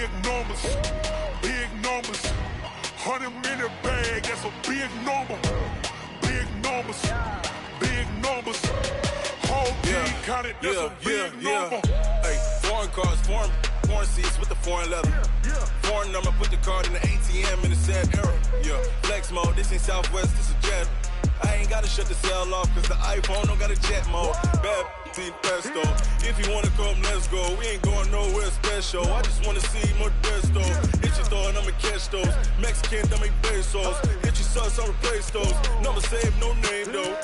big numbers, big numbers. 100 minute bag, that's a big number. Big numbers, big numbers. Whole team counted, that's a big number. Hey, foreign cars, foreign seats with the foreign leather. Foreign number, put the card in the ATM in the sad era. Yeah, flex mode, this ain't Southwest, this is Jet. I ain't gotta shut the cell off, cause the iPhone don't got a jet mode. Bad pesto. If you wanna come, let's go. We ain't going nowhere special. I just wanna see Modesto. Hit your door and I'ma catch those. Mexican, don't make pesos. Hit your sus, I'll replace those. Number save, no name though.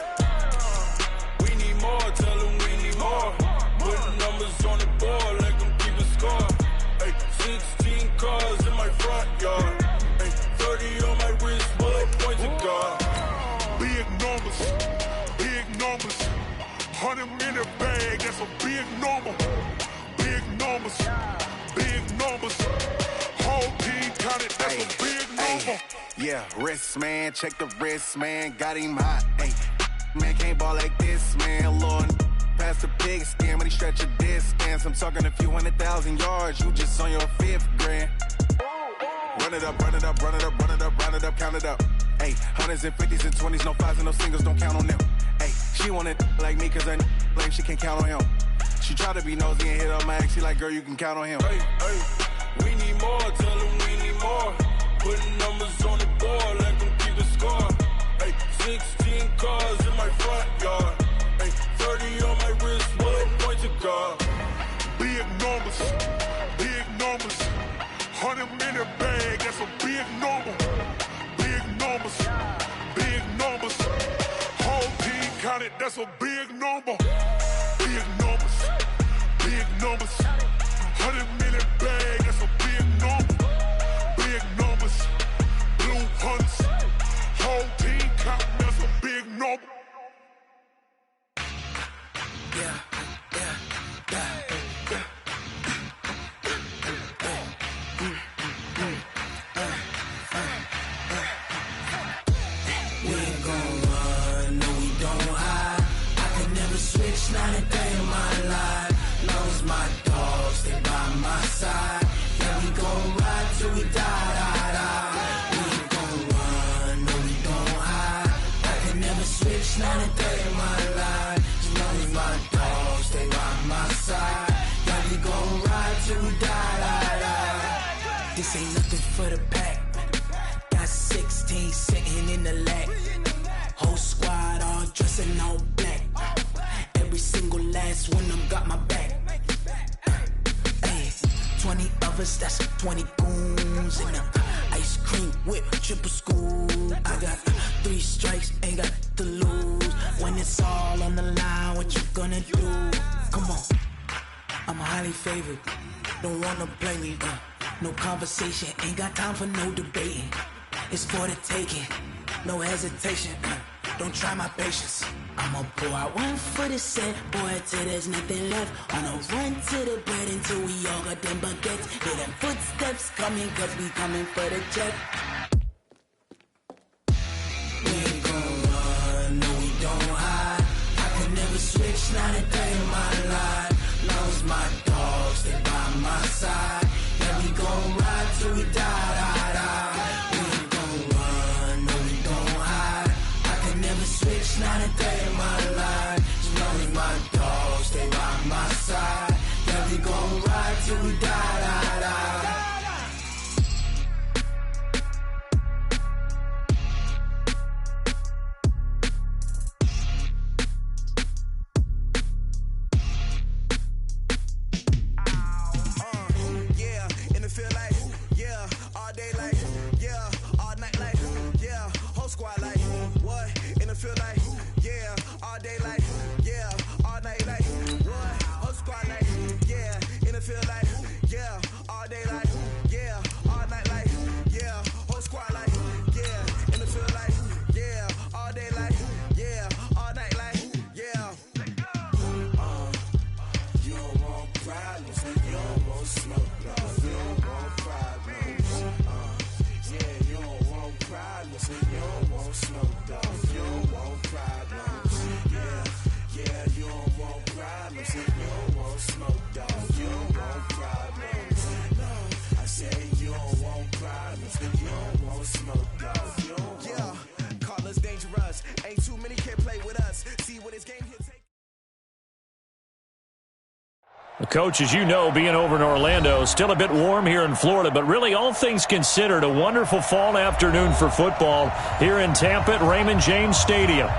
We need more, tell them we need more. Putting numbers on the board, let them keep a score. Ay, 16 cars in my front yard. Ay, 30 on my wrist, bullet point to God. Big numbers, big numbers. 100 minute bag, that's a big number. Big numbers, big numbers. Whole team counted, that's a big number. Yeah, wrist man, check the wrist man, got him hot. Ay, man can't ball like this, man. Lord, past the big skin when he stretch a distance. I'm talking a few 100,000 yards, you just on your 5th grand. Run it up, run it up, run it up, run it up, run it up, count it up. Ayy, 100s and 50s and 20s, no 5s and no singles, don't count on them. Ayy, she want it like me cause her like she can't count on him. She try to be nosy and hit up my ex, she like, girl, you can count on him. Hey, hey, we need more, tell them we need more. Putting numbers on the board, let them keep the score. Hey, 16 cars in my front yard. Hey, 30 on my wrist, bullet point to God. Big numbers, big numbers. 100 minute bag, that's a big number. Big numbers, big numbers. Whole team counted, that's a big number. Big numbers, big numbers. 100 minute bag, that's a big number. Big numbers, blue hunts. Whole team counting, that's a big number. Yeah. Switch, not a day in my life. Long as my dogs, they by my side. Yeah, we gon' ride till we die. We ain't gon' run, no, we don't hide. I can never switch, not a day in my life. As long as my dogs, they by my side. Yeah, we gon' ride till we die. This ain't nothing for the pack. Got 16 sitting in the lag. Whole squad all dressing all black. Every single last one of them got my back. 20 of us, that's 20 goons. And ice cream whip, triple scoop. I got 3 strikes, ain't got to lose. When it's all on the line, what you gonna do? Come on, I'm highly favored. Don't wanna play me, no conversation, ain't got time for no debating. It's for the taking, no hesitation. Don't try my patience. I'ma pour out one for the set, boy, till there's nothing left. On a run to the bread until we all got them baguettes. Hear them footsteps coming, cause we coming for the jet. We ain't gon' run, no, we don't hide. I could never switch, not a day in my life. Long as my dogs, they by my side. Yeah, we gon' ride till we die. We ain't gon' run, no, we don't hide. I could never switch, not a day in my life. As long as my dogs, they by my side. Yeah, we gon' ride till we die. Feel like, dangerous. Ain't too many can play with us. See what his game here take. Coach, as you know, being over in Orlando, still a bit warm here in Florida, but really all things considered, a wonderful fall afternoon for football here in Tampa at Raymond James Stadium.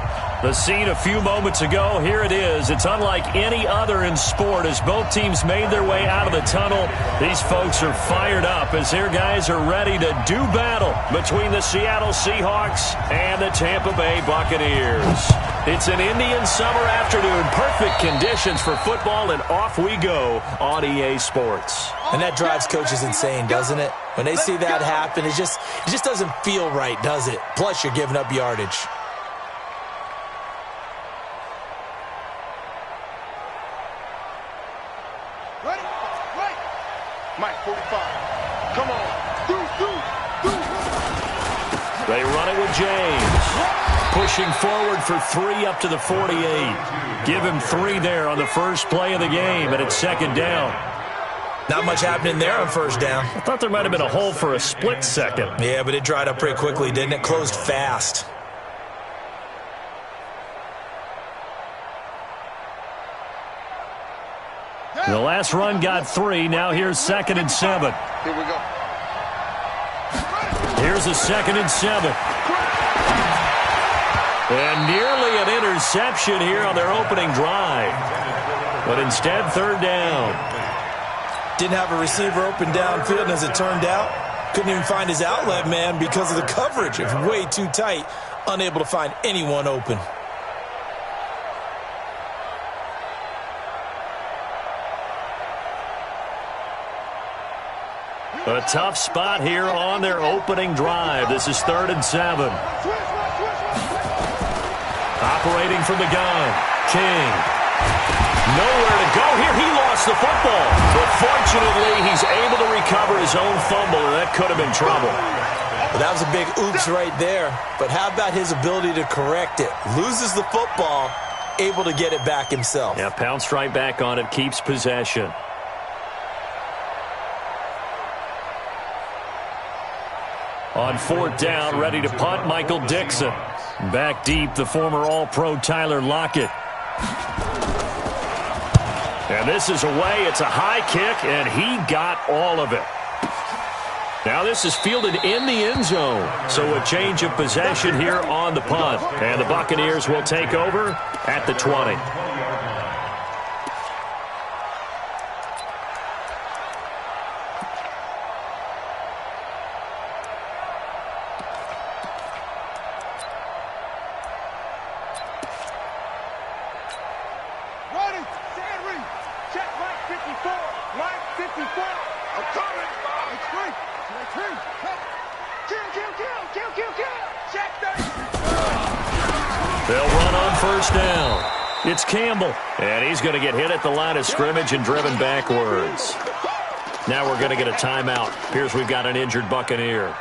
The scene a few moments ago, here it is. It's unlike any other in sport as both teams made their way out of the tunnel. These folks are fired up as their guys are ready to do battle between the Seattle Seahawks and the Tampa Bay Buccaneers. It's an Indian summer afternoon, perfect conditions for football, and off we go on EA Sports. And that drives coaches insane, doesn't it? When they see that happen, it just doesn't feel right, does it? Plus, you're giving up yardage. Ready? Right. Mike, 45. Come on. Do. They run it with James. Pushing forward for 3 up to the 48. Give him 3 there on the first play of the game, and it's second down. Not much happening there on first down. I thought there might have been a hole for a split second. Yeah, but it dried up pretty quickly, didn't it? Closed fast. The last run got 3. Now here's 2nd and 7. Here we go. Here's a 2nd and 7. And nearly an interception here on their opening drive. But instead, 3rd down. Didn't have a receiver open downfield, and as it turned out, couldn't even find his outlet man because of the coverage. It was way too tight, unable to find anyone open. A tough spot here on their opening drive. This is 3rd and 7. Operating from the gun, King. Nowhere to go here. He lost the football. But fortunately, he's able to recover his own fumble, and that could have been trouble. Well, that was a big oops right there. But how about his ability to correct it? Loses the football, able to get it back himself. Yeah, pounced right back on it, keeps possession. On 4th down, ready to punt, Michael Dixon. Back deep, the former All-Pro Tyler Lockett. And this is away. It's a high kick, and he got all of it. Now this is fielded in the end zone. So a change of possession here on the punt. And the Buccaneers will take over at the 20. They'll run on 1st down. It's Campbell, and he's going to get hit at the line of scrimmage and driven backwards. Now we're going to get a timeout. Appears we've got an injured Buccaneer.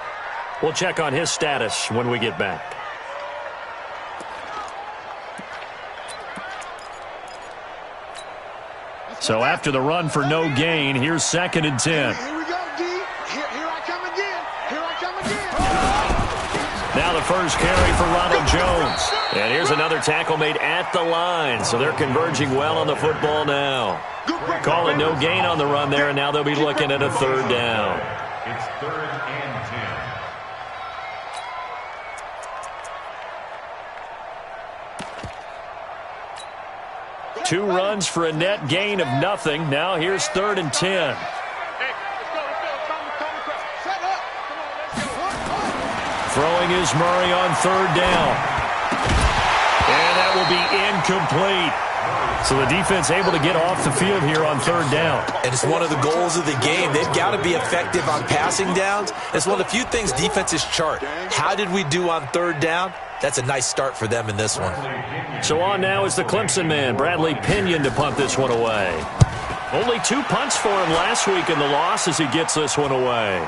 We'll check on his status when we get back. So after the run for no gain, here's 2nd and 10. Here we go, D. Here I come again. Here I come again. Now the first carry for Ronald Jones. And here's another tackle made at the line. So they're converging well on the football now. Calling no gain on the run there, and now they'll be looking at a 3rd down. It's 3rd and 10. 2 runs for a net gain of nothing. Now here's 3rd and 10. Throwing is Murray on 3rd down. And that will be incomplete. So the defense able to get off the field here on 3rd down. And it's one of the goals of the game. They've got to be effective on passing downs. It's one of the few things defenses chart. How did we do on 3rd down? That's a nice start for them in this one. So on now is the Clemson man, Bradley Pinion, to punt this one away. Only 2 punts for him last week in the loss as he gets this one away.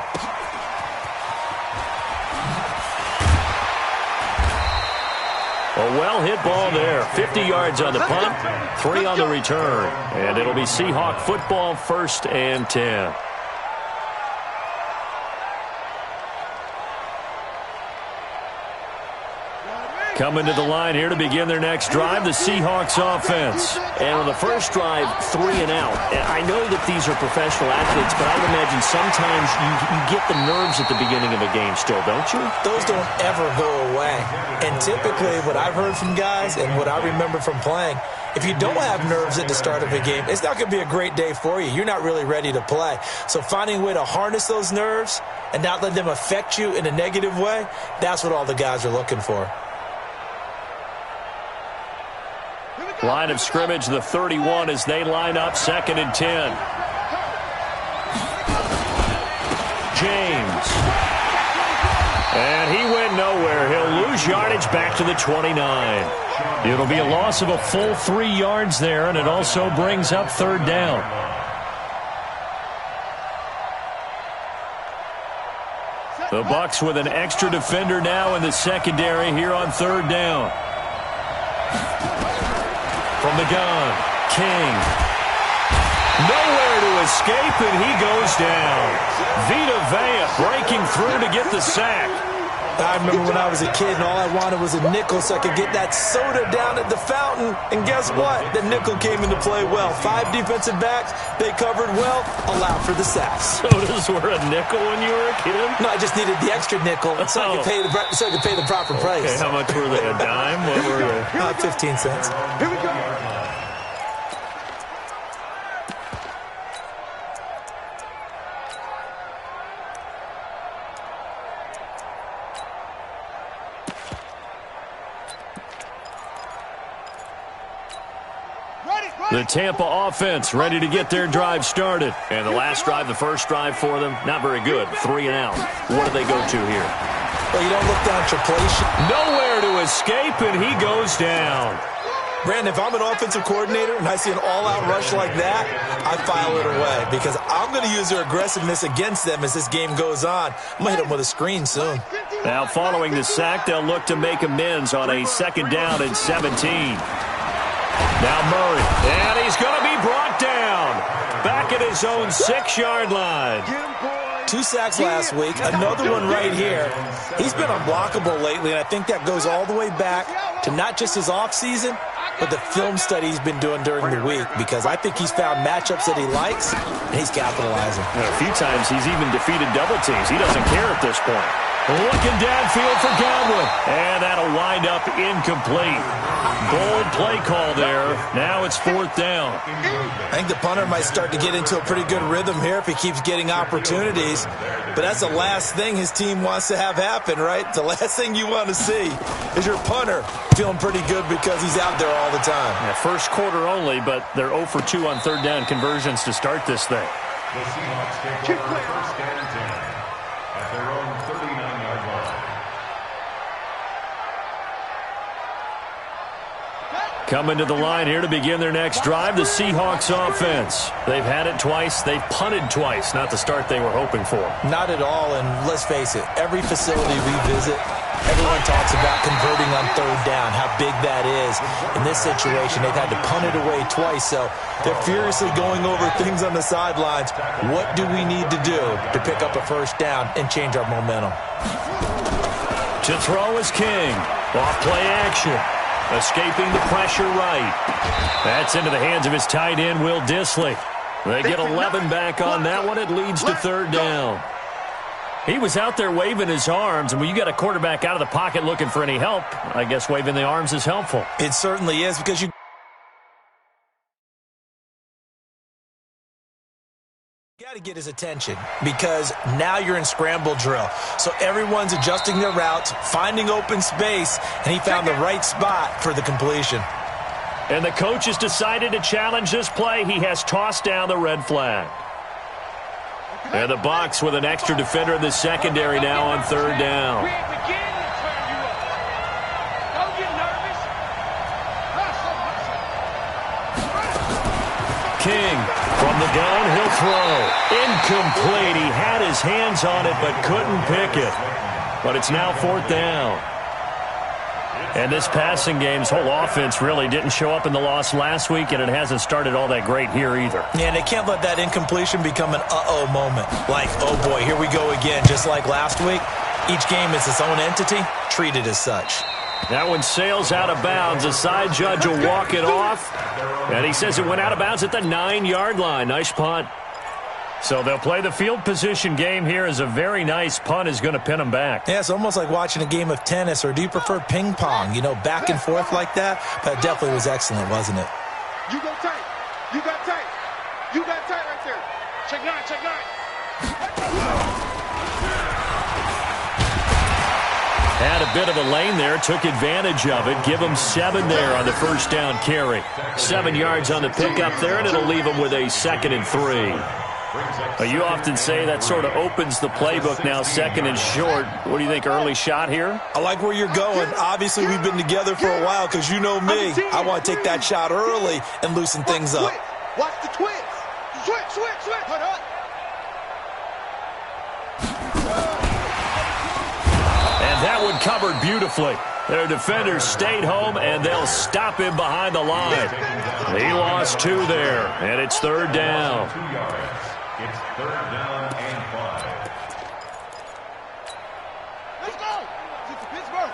A well-hit ball there. 50 yards on the punt, 3 on the return. And it'll be Seahawk football, 1st and 10. Coming to the line here to begin their next drive, the Seahawks offense. And on the first drive, 3 and out. I know that these are professional athletes, but I would imagine sometimes you get the nerves at the beginning of a game still, don't you? Those don't ever go away. And typically what I've heard from guys and what I remember from playing, if you don't have nerves at the start of a game, it's not going to be a great day for you. You're not really ready to play. So finding a way to harness those nerves and not let them affect you in a negative way, that's what all the guys are looking for. Line of scrimmage, the 31 as they line up 2nd and 10. James. And he went nowhere. He'll lose yardage back to the 29. It'll be a loss of a full 3 yards there, and it also brings up 3rd down. The Bucs with an extra defender now in the secondary here on 3rd down. From the gun, King. Nowhere to escape, and he goes down. Vita Vea breaking through to get the sack. I remember when I was a kid and all I wanted was a nickel so I could get that soda down at the fountain. And guess what? The nickel came into play well. 5 defensive backs, they covered well, allowed for the sacks. Sodas were a nickel when you were a kid? No, I just needed the extra nickel so I could pay the proper price. Okay, how much were they? A dime? What were they? 15 cents. Here we go. The Tampa offense ready to get their drive started. And the last drive, the first drive for them, not very good. 3 and out. What do they go to here? Well, you don't look down tripletion. Nowhere to escape, and he goes down. Brandon, if I'm an offensive coordinator and I see an all-out rush like that, I file it away because I'm going to use their aggressiveness against them as this game goes on. I'm going to hit them with a screen soon. Now, following the sack, they'll look to make amends on a 2nd down and 17. Now Murray, and he's going to be brought down. Back at his own 6-yard line. 2 sacks last week, another one right here. He's been unblockable lately, and I think that goes all the way back to not just his offseason, but the film study he's been doing during the week, because I think he's found matchups that he likes, and he's capitalizing. A few times he's even defeated double teams. He doesn't care at this point. Looking downfield for Godwin, and that'll wind up incomplete. Bold play call there. Now it's 4th down. I think the punter might start to get into a pretty good rhythm here if he keeps getting opportunities. But that's the last thing his team wants to have happen, right? The last thing you want to see is your punter feeling pretty good because he's out there all the time. Yeah, first quarter only, but they're 0 for 2 on 3rd down conversions to start this thing. The Seahawks take over 1st and 10 at their own 39-yard line. Coming to the line here to begin their next drive, the Seahawks offense. They've had it twice. They've punted twice. Not the start they were hoping for. Not at all, and let's face it, every facility we visit, everyone talks about converting on 3rd down, how big that is. In this situation, they've had to punt it away twice, so they're furiously going over things on the sidelines. What do we need to do to pick up a 1st down and change our momentum? To throw is King. Off play action. Escaping the pressure right. That's into the hands of his tight end, Will Dissly. They get 11 back on that one. It leads to 3rd down. He was out there waving his arms, and when you got a quarterback out of the pocket looking for any help, I guess waving the arms is helpful. It certainly is, because you got to get his attention, because now you're in scramble drill. So everyone's adjusting their routes, finding open space, and he found the right spot for the completion. And the coach has decided to challenge this play. He has tossed down the red flag. And the Bucs with an extra defender in the secondary now on 3rd down. King from the gun, he'll throw. Incomplete. He had his hands on it but couldn't pick it. But it's now 4th down. And this passing game's whole offense really didn't show up in the loss last week, and it hasn't started all that great here either. Yeah, and they can't let that incompletion become an uh-oh moment. Like, oh boy, here we go again, just like last week. Each game is its own entity, treated as such. That one sails out of bounds. The side judge will walk it off. And he says it went out of bounds at the 9-yard line. Nice punt. So they'll play the field position game here as a very nice punt is going to pin them back. Yeah, it's almost like watching a game of tennis, or do you prefer ping pong? You know, back and forth like that? But it definitely was excellent, wasn't it? You go tight. You got tight. You got tight right there. Check 9, check 9. Had a bit of a lane there, took advantage of it. Give them 7 there on the first down carry. 7 yards on the pickup there, and it'll leave them with a 2nd and 3. You often say that sort of opens the playbook now, 2nd and short. What do you think, early shot here? I like where you're going. Obviously, we've been together for a while because you know me. I want to take that shot early and loosen things up. Watch the twist. Switch. Hold up. And that one covered beautifully. Their defenders stayed home, and they'll stop him behind the line. He lost 2 there, and it's 3rd down. 2 yards. It's 3rd down and 5. Let's go. Get to Pittsburgh.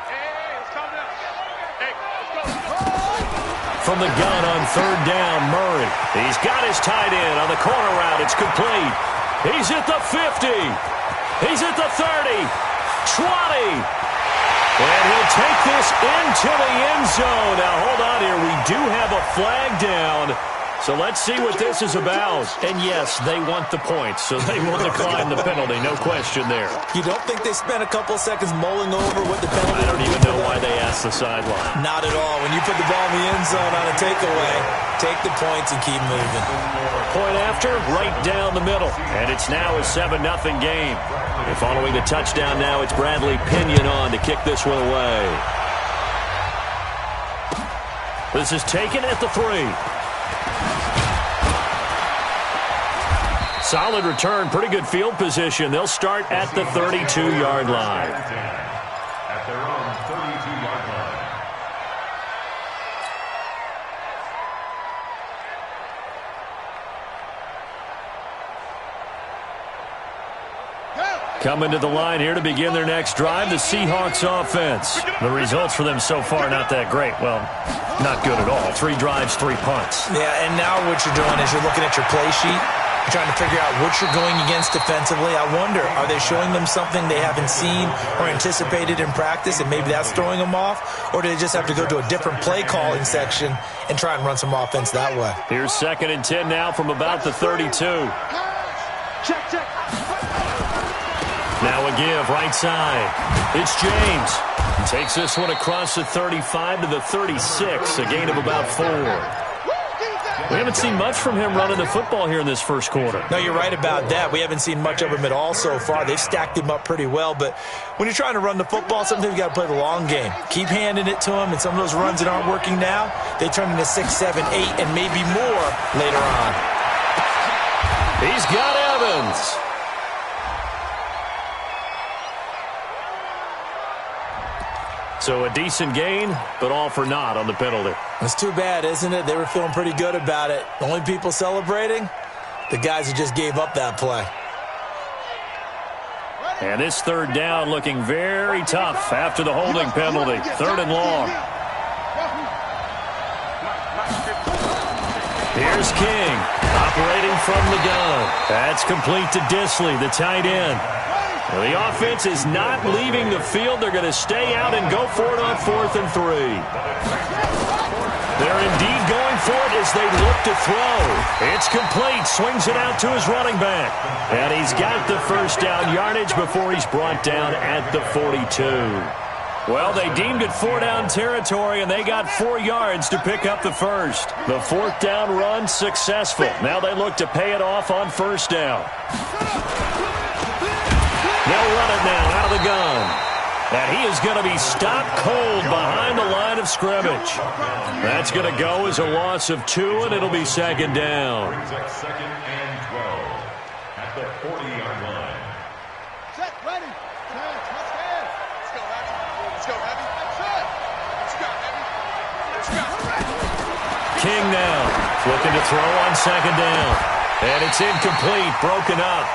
Hey, let's calm down. Hey, let's go. From the gun on 3rd down, Murray. He's got his tight end on the corner route. It's complete. He's at the 50. He's at the 30. 20. And he'll take this into the end zone. Now, hold on here. We do have a flag down. So let's see what this is about. And, yes, they want the points, so they will decline the penalty. No question there. You don't think they spent a couple seconds mulling over what the penalty I don't even know why they asked the sideline. Not at all. When you put the ball in the end zone on a takeaway, take the points and keep moving. Point after, right down the middle. And it's now a 7-0 game. And following the touchdown now, it's Bradley Pinion on to kick this one away. This is taken at the 3. Solid return, pretty good field position. They'll start at the 32-yard line. At their own 32-yard line. Coming to the line here to begin their next drive, the Seahawks offense. The results for them so far, not that great. Well, not good at all. 3 drives, 3 punts. Yeah, and now what you're doing is you're looking at your play sheet. You're trying to figure out what you're going against defensively. I wonder, are they showing them something they haven't seen or anticipated in practice, and maybe that's throwing them off? Or do they just have to go to a different play calling section and try and run some offense that way? Here's 2nd and 10 now from about the 32. Check. Now a give, right side. It's James. He takes this one across the 35 to the 36, a gain of about 4. We haven't seen much from him running the football here in this first quarter. No, you're right about that. We haven't seen much of him at all so far. They've stacked him up pretty well, but when you're trying to run the football, sometimes you got to play the long game. Keep handing it to him, and some of those runs that aren't working now, they turn into 6, 7, 8, and maybe more later on. He's got Evans. So a decent gain, but all for naught on the penalty. It's too bad, isn't it? They were feeling pretty good about it. The only people celebrating, the guys who just gave up that play. And this 3rd down looking very tough after the holding penalty. 3rd and long. Here's King, operating from the gun. That's complete to Disley, the tight end. Well, the offense is not leaving the field. They're going to stay out and go for it on 4th and 3. They're indeed going for it as they look to throw. It's complete. Swings it out to his running back. And he's got the first down yardage before he's brought down at the 42. Well, they deemed it 4-down territory, and they got 4 yards to pick up the first. The 4th down run successful. Now they look to pay it off on 1st down. They'll run it now out of the gun. And he is going to be stopped cold behind the line of scrimmage. That's going to go as a loss of 2, and it'll be 2nd down. 2nd and 12 at the 40-yard line. Set, ready. Let's go, Heavy. Let's go, Heavy. Let's go, Heavy. Let's go. King now looking to throw on 2nd down. And it's incomplete, broken up.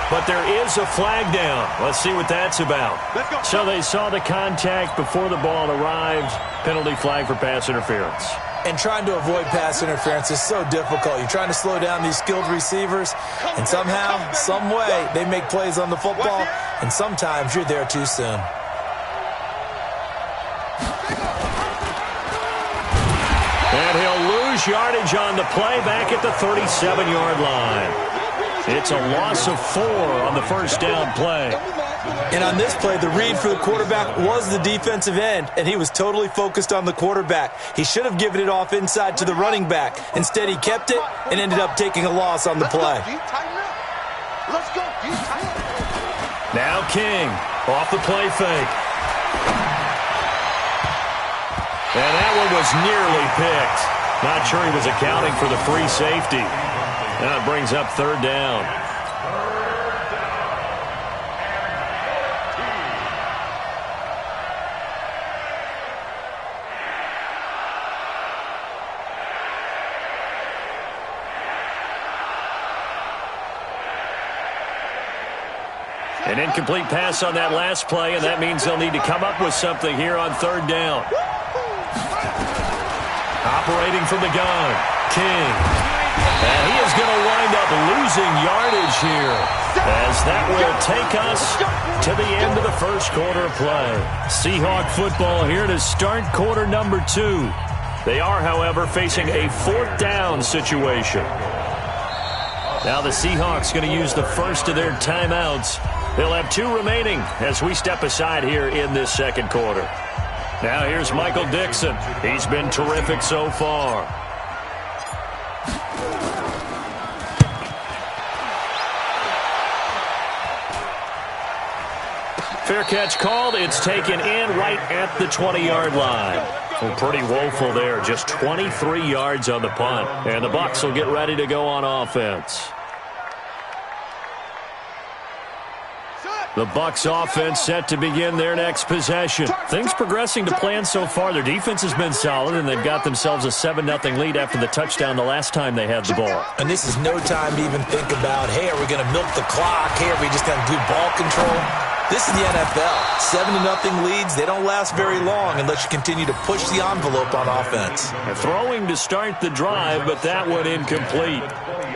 But there is a flag down. Let's see what that's about. So they saw the contact before the ball arrived. Penalty flag for pass interference. And trying to avoid pass interference is so difficult. You're trying to slow down these skilled receivers, and somehow, some way, they make plays on the football, and sometimes you're there too soon. And he'll lose yardage on the play back at the 37-yard line. It's a loss of 4 on the first down play. And on this play, the read for the quarterback was the defensive end, and he was totally focused on the quarterback. He should have given it off inside to the running back. Instead, he kept it and ended up taking a loss on the play. Now King off the play fake. And that one was nearly picked. Not sure he was accounting for the free safety. Now it brings up third down. An incomplete pass on that last play, and that means they'll need to come up with something here on third down. Operating from the gun, King. And he is going to wind up losing yardage here, as that will take us to the end of the first quarter of play. Seahawk football here to start quarter number 2. They are, however, facing a fourth down situation. Now the Seahawks going to use the first of their timeouts. They'll have 2 remaining as we step aside here in this second quarter. Now here's Michael Dixon. He's been terrific so far. Fair catch called. It's taken in right at the 20-yard line. Well, pretty woeful there. Just 23 yards on the punt. And the Bucs will get ready to go on offense. The Bucs offense set to begin their next possession. Things progressing to plan so far. Their defense has been solid, and they've got themselves a 7-0 lead after the touchdown the last time they had the ball. And this is no time to even think about, hey, are we going to milk the clock? Hey, are we just going to do ball control? This is the NFL. 7-0 leads, they don't last very long unless you continue to push the envelope on offense. Throwing to start the drive, but that one incomplete.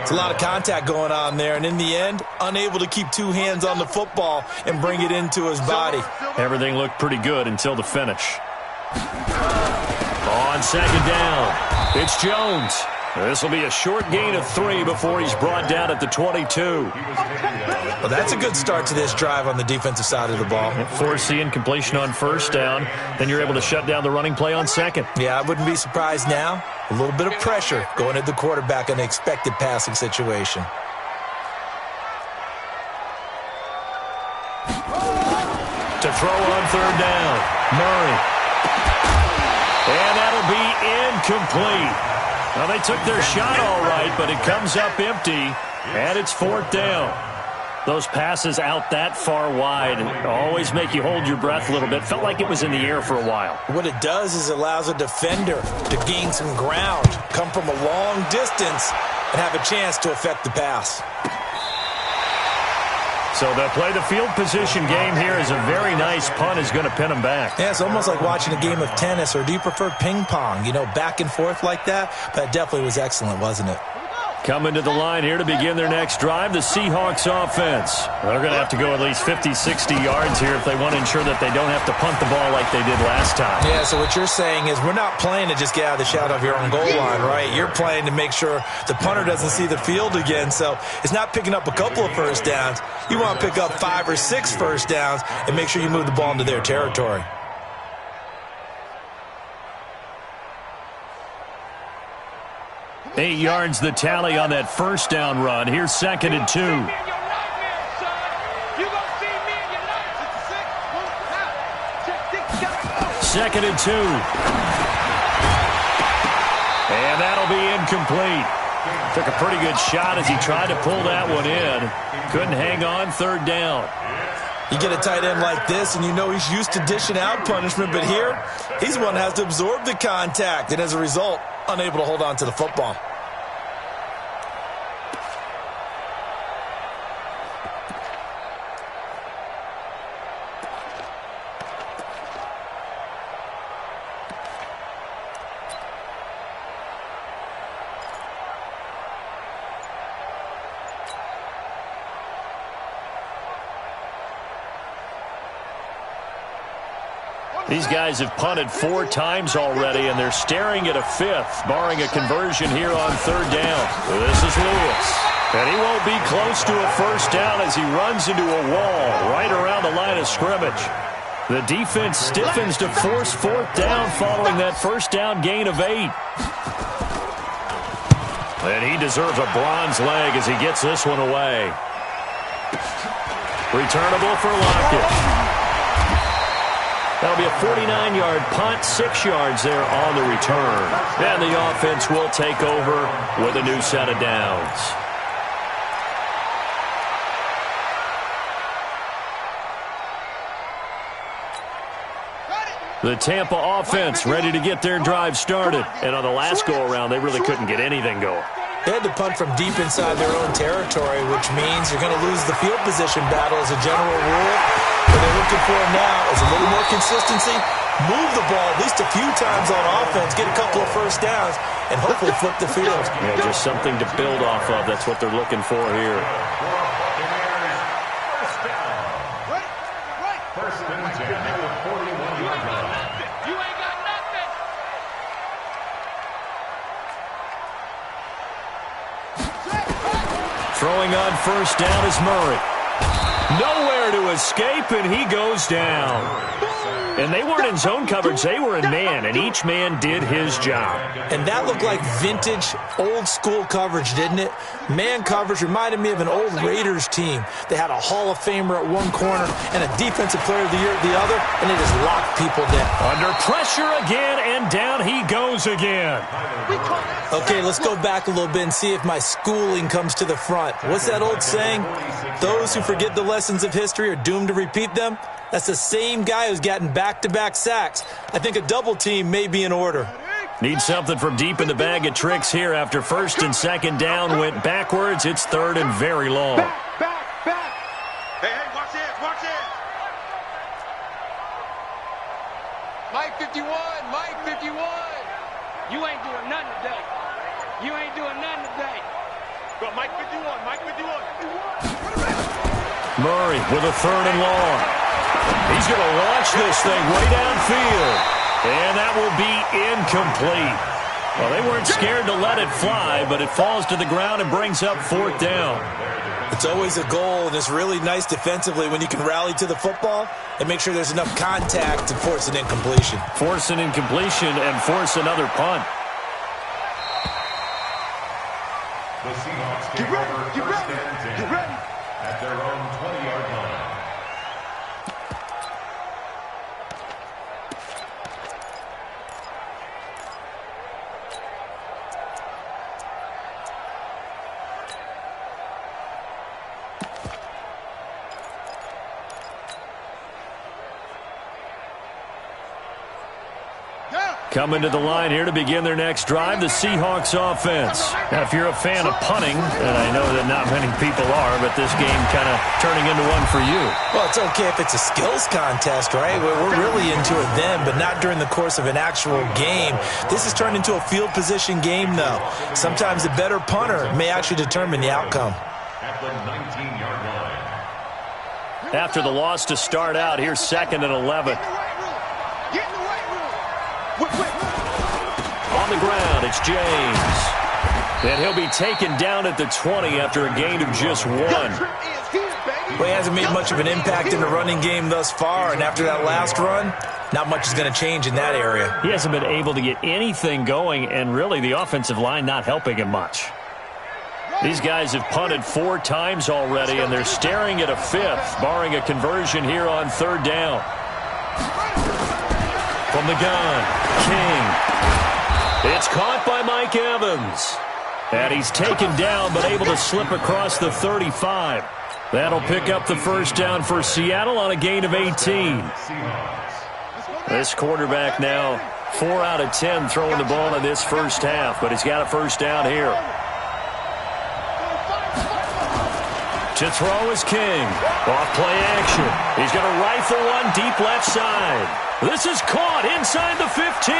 It's a lot of contact going on there, and in the end, unable to keep 2 hands on the football and bring it into his body. Everything looked pretty good until the finish. On second down, it's Jones. This will be a short gain of 3 before he's brought down at the 22. Well, that's a good start to this drive on the defensive side of the ball. Force the incompletion on first down. Then you're able to shut down the running play on second. Yeah, I wouldn't be surprised now. A little bit of pressure going at the quarterback in an expected passing situation. To throw on third down, Murray. And that'll be incomplete. Well, they took their shot all right, but it comes up empty, and it's fourth down. Those passes out that far wide always make you hold your breath a little bit. Felt like it was in the air for a while. What it does is it allows a defender to gain some ground, come from a long distance, and have a chance to affect the pass. So they'll play the field position game here as a very nice punt is going to pin them back. Yeah, it's almost like watching a game of tennis, or do you prefer ping pong? You know, back and forth like that? But it definitely was excellent, wasn't it? Coming to the line here to begin their next drive, the Seahawks offense. They're going to have to go at least 50, 60 yards here if they want to ensure that they don't have to punt the ball like they did last time. Yeah, so what you're saying is we're not playing to just get out of the shadow of your own goal line, right? You're playing to make sure the punter doesn't see the field again. So it's not picking up a couple of first downs. You want to pick up 5 or 6 first downs and make sure you move the ball into their territory. Eight yards the tally on that first down run. Here's second and 2. Second and 2. And that'll be incomplete. Took a pretty good shot as he tried to pull that one in. Couldn't hang on, third down. You get a tight end like this, and you know he's used to dishing out punishment, but here, he's the one that has to absorb the contact, and as a result, unable to hold on to the football. These guys have punted 4 times already, and they're staring at a 5th, barring a conversion here on 3rd down. This is Lewis. And he won't be close to a first down as he runs into a wall right around the line of scrimmage. The defense stiffens to force 4th down following that first down gain of 8. And he deserves a bronze leg as he gets this one away. Returnable for Lockett. That'll be a 49-yard punt, 6 yards there on the return. And the offense will take over with a new set of downs. The Tampa offense ready to get their drive started. And on the last go-around, they really couldn't get anything going. They had to punt from deep inside their own territory, which means you're going to lose the field position battle as a general rule. What they're looking for now is a little more consistency, move the ball at least a few times on offense, get a couple of first downs, and hopefully flip the field. Yeah, just something to build off of. That's what they're looking for here. First and 10 at the 41-yard line. You ain't got nothing. Throwing on first down is Murray. Nowhere to escape, and he goes down. And they weren't in zone coverage. They were in man, and each man did his job. And that looked like vintage, old-school coverage, didn't it? Man coverage reminded me of an old Raiders team. They had a Hall of Famer at one corner and a Defensive Player of the Year at the other, and they just locked people down. Under pressure again, and down he goes again. Okay, let's go back a little bit and see if my schooling comes to the front. What's that old saying? Those who forget the lessons of history are doomed to repeat them. That's the same guy who's gotten back-to-back sacks. I think a double team may be in order. Need something from deep in the bag of tricks here after first and second down went backwards. It's 3rd and very long. Back. Hey, watch it. Mike 51. You ain't doing nothing today. Go, Mike 51. Murray with a 3rd and long. He's going to launch this thing way downfield. And that will be incomplete. Well, they weren't scared to let it fly, but it falls to the ground and brings up 4th down. It's always a goal, and it's really nice defensively when you can rally to the football and make sure there's enough contact to force an incompletion. Force an incompletion and force another punt. The Seahawks take over first and 10 at their own 20-yard line. Coming to the line here to begin their next drive, the Seahawks offense. Now, if you're a fan of punting, and I know that not many people are, but this game kind of turning into one for you. Well, it's okay if it's a skills contest, right? We're really into it then, but not during the course of an actual game. This has turned into a field position game, though. Sometimes the better punter may actually determine the outcome. At the 19-yard line. After the loss to start out, here's 2nd and 11. On the ground, it's James. And he'll be taken down at the 20 after a gain of just 1. Well, he hasn't made much of an impact in the running game thus far, and after that last run, not much is going to change in that area. He hasn't been able to get anything going, and really the offensive line not helping him much. These guys have punted 4 times already, and they're staring at a 5th, barring a conversion here on 3rd down. From the gun, King. It's caught by Mike Evans. And he's taken down, but able to slip across the 35. That'll pick up the first down for Seattle on a gain of 18. This quarterback now 4 out of 10 throwing the ball in this first half, but he's got a first down here. To throw is King. Off play action. He's going to rifle one deep left side. This is caught inside the 15.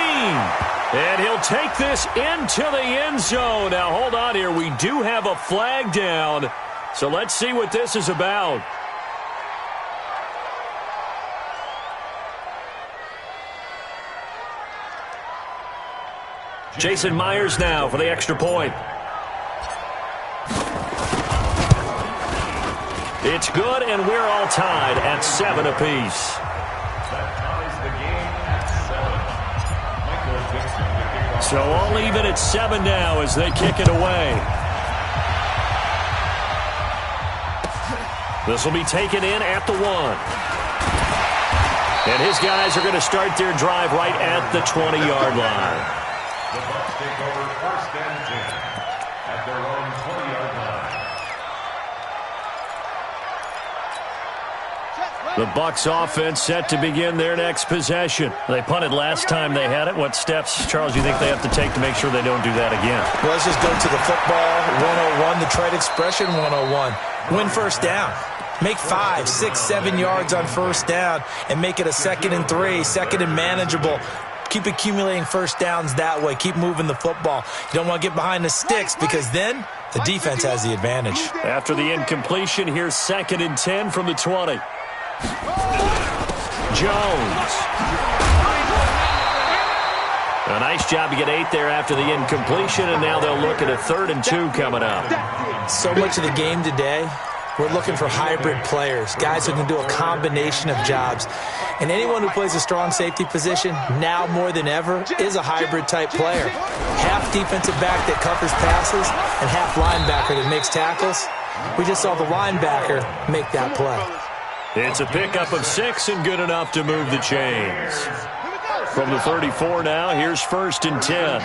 And he'll take this into the end zone. Now, hold on here. We do have a flag down. So let's see what this is about. Jason Myers now for the extra point. It's good, and we're all tied at 7 apiece. That ties the game at 7. So all even at 7 now as they kick it away. This will be taken in at the 1. And his guys are going to start their drive right at the 20-yard line. The Bucs take over 1st and 10 at their own 20-yard line. The Bucs offense set to begin their next possession. They punted last time they had it. What steps, Charles, you think they have to take to make sure they don't do that again? Well, let's just go to the football 101, the trade expression 101. Win first down. Make 5, 6, 7 yards on first down and make it a 2nd and 3, 2nd and manageable. Keep accumulating first downs that way. Keep moving the football. You don't want to get behind the sticks because then the defense has the advantage. After the incompletion, here's 2nd and 10 from the 20. Jones. A nice job to get 8 there after the incompletion, and now they'll look at a 3rd and 2 coming up. So much of the game today, we're looking for hybrid players, guys who can do a combination of jobs. And anyone who plays a strong safety position, now more than ever, is a hybrid-type player. Half defensive back that covers passes and half linebacker that makes tackles. We just saw the linebacker make that play. It's a pickup of 6 and good enough to move the chains. From the 34 now, here's 1st and 10.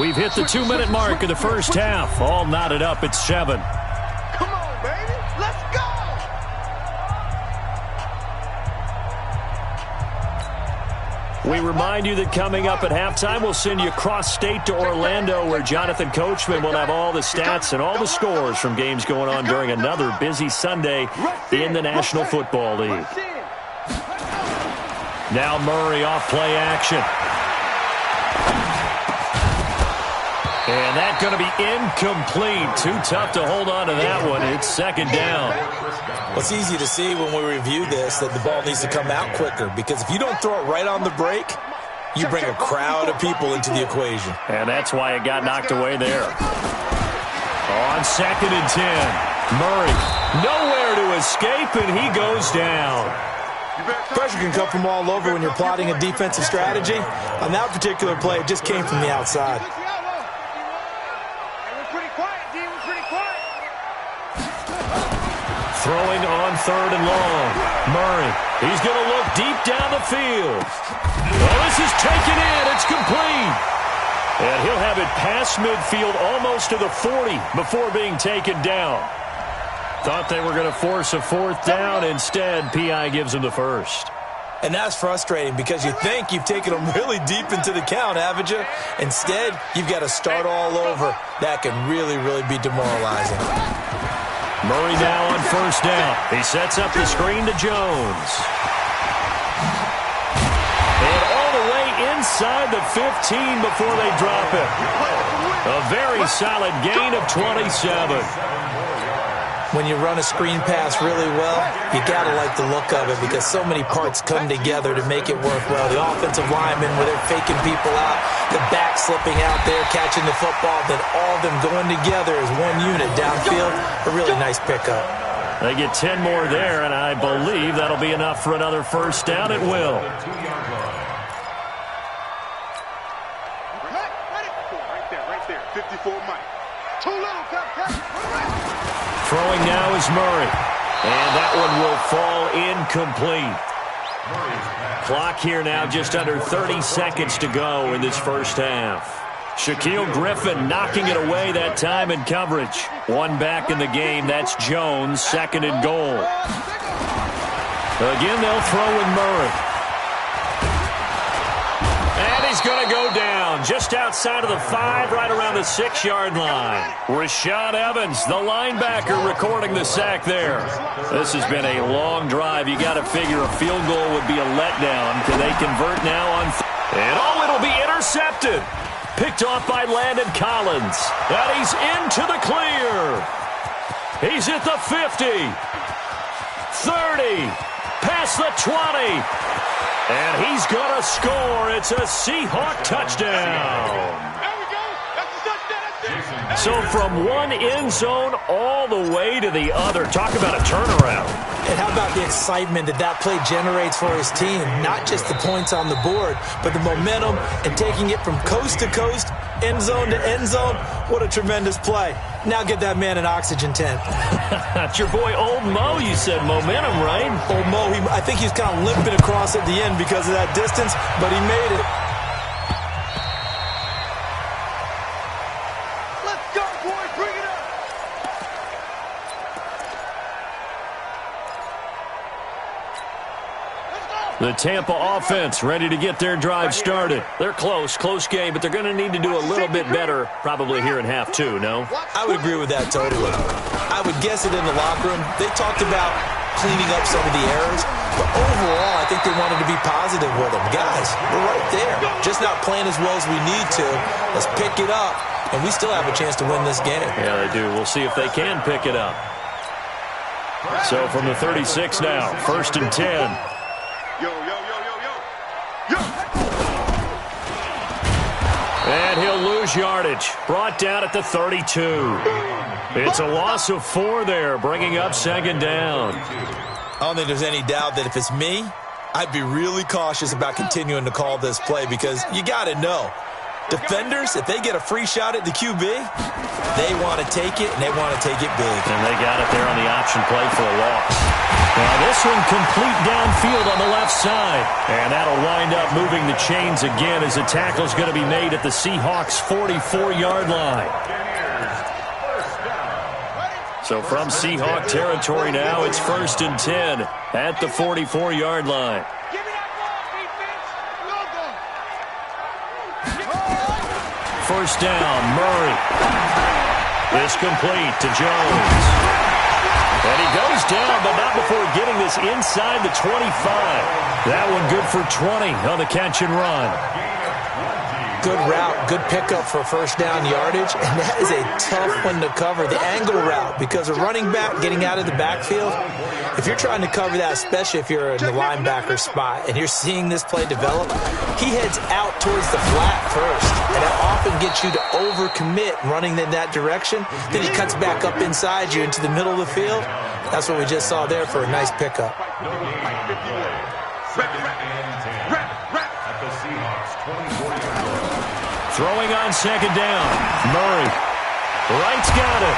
We've hit the 2-minute mark of the first half. All knotted up at 7. Come on, baby. Let's go. We remind you that coming up at halftime, we'll send you cross-state to Orlando, where Jonathan Coachman will have all the stats and all the scores from games going on during another busy Sunday in the National Football League. Now Murray off play action. And that's going to be incomplete. Too tough to hold on to that one. It's 2nd down. Well, it's easy to see when we review this that the ball needs to come out quicker, because if you don't throw it right on the break, you bring a crowd of people into the equation. And that's why it got knocked away there. On 2nd and 10, Murray nowhere to escape, and he goes down. Pressure can come from all over when you're plotting a defensive strategy. On that particular play, it just came from the outside. Throwing on 3rd and long. Murray, he's going to look deep down the field. Oh, this is taken in. It's complete. And he'll have it past midfield almost to the 40 before being taken down. Thought they were going to force a 4th down. Instead, P.I. gives him the 1st. And that's frustrating because you think you've taken them really deep into the count, haven't you? Instead, you've got to start all over. That can really, really be demoralizing. Murray now on 1st down. He sets up the screen to Jones. And all the way inside the 15 before they drop it. A very solid gain of 27. When you run a screen pass really well, you got to like the look of it because so many parts come together to make it work well. The offensive linemen, where they're faking people out, the back slipping out there, catching the football, then all of them going together as one unit downfield. A really nice pickup. They get 10 more there, and I believe that'll be enough for another 1st down. It will. Right there. 54 Mike. Too little, Throwing now is Murray. And that one will fall incomplete. Clock here now, just under 30 seconds to go in this first half. Shaquille Griffin knocking it away that time in coverage. One back in the game, that's Jones, 2nd and goal. Again, they'll throw with Murray. And he's going to go down just outside of the 5, right around the 6-yard line. Rashad Evans, the linebacker, recording the sack there. This has been a long drive. You got to figure a field goal would be a letdown. Can they convert now on? And it'll be intercepted. Picked off by Landon Collins. And he's into the clear. He's at the 50. 30. Past the 20. And he's going to score. It's a Seahawk touchdown. So from one end zone all the way to the other. Talk about a turnaround. And how about the excitement that play generates for his team? Not just the points on the board, but the momentum and taking it from coast to coast, end zone to end zone. What a tremendous play. Now get that man an oxygen tent. That's your boy Old Mo. You said momentum, right? Old Mo, I think he's kind of limping across at the end because of that distance, but he made it. The Tampa offense ready to get their drive started. They're close game, but they're going to need to do a little bit better probably here in half two, no? I would agree with that totally. I would guess it in the locker room. They talked about cleaning up some of the errors, but overall, I think they wanted to be positive with them. Guys, we're right there. Just not playing as well as we need to. Let's pick it up, and we still have a chance to win this game. Yeah, they do. We'll see if they can pick it up. So from the 36 now, 1st and 10. And he'll lose yardage. Brought down at the 32. It's a loss of 4 there, bringing up 2nd down. I don't think there's any doubt that if it's me, I'd be really cautious about continuing to call this play because you got to know. Defenders, if they get a free shot at the QB, they want to take it, and they want to take it big. And they got it there on the option play for a loss. Now this one complete downfield on the left side. And that'll wind up moving the chains again as the tackle's going to be made at the Seahawks' 44-yard line. So from Seahawk territory now, it's 1st and 10 at the 44-yard line. First down, Murray. It's complete to Jones. And he goes down, but not before getting this inside the 25. That one good for 20 on the catch and run. Good route, good pickup for first down yardage, and that is a tough one to cover, the angle route, because a running back getting out of the backfield, if you're trying to cover that, especially if you're in the linebacker spot and you're seeing this play develop, he heads out towards the flat first, and that often gets you to overcommit running in that direction. Then he cuts back up inside you into the middle of the field. That's what we just saw there for a nice pickup. Throwing on 2nd down. Murray. Wright's got it.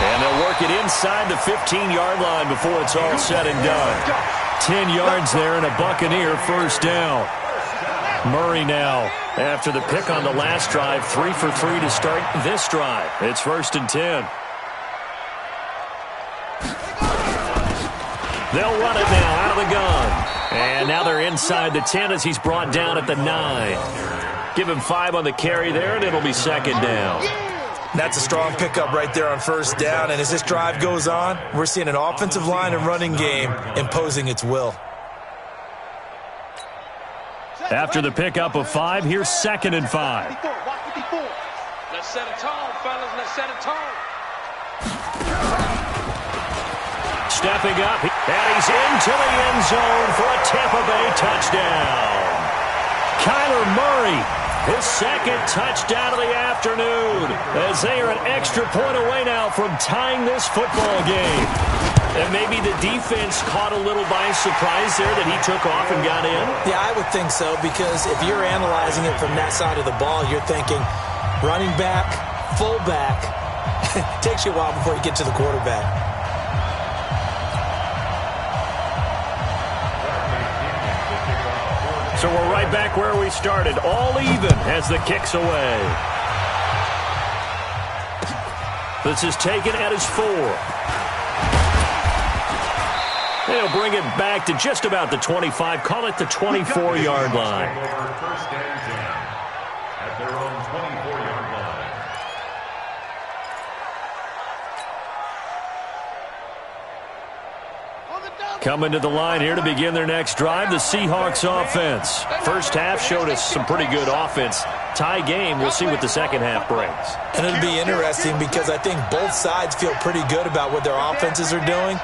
And they'll work it inside the 15-yard line before it's all said and done. 10 yards there and a Buccaneer first down. Murray now, after the pick on the last drive, 3 for 3 to start this drive. It's 1st and 10. They'll run it now out of the gun. And now they're inside the 10 as he's brought down at the 9. Give him 5 on the carry there, and it'll be 2nd down. That's a strong pickup right there on first down, and as this drive goes on, we're seeing an offensive line and running game imposing its will. After the pickup of 5, here's 2nd and 5. Let's set a tone, fellas. Let's set a tone. Stepping up, and he's into the end zone for a Tampa Bay touchdown. Kyler Murray, his 2nd touchdown of the afternoon, as they are an extra point away now from tying this football game. And maybe the defense caught a little by surprise there that he took off and got in? Yeah, I would think so, because if you're analyzing it from that side of the ball, you're thinking running back, fullback. It takes you a while before you get to the quarterback. So we're right back where we started, all even as the kick's away. This is taken at his 4. They'll bring it back to just about the 25, call it the 24-yard line. First and 10 at their own 24-yard line. Coming to the line here to begin their next drive, the Seahawks offense. First half showed us some pretty good offense. Tie game, we'll see what the second half brings. And it'll be interesting because I think both sides feel pretty good about what their offenses are doing.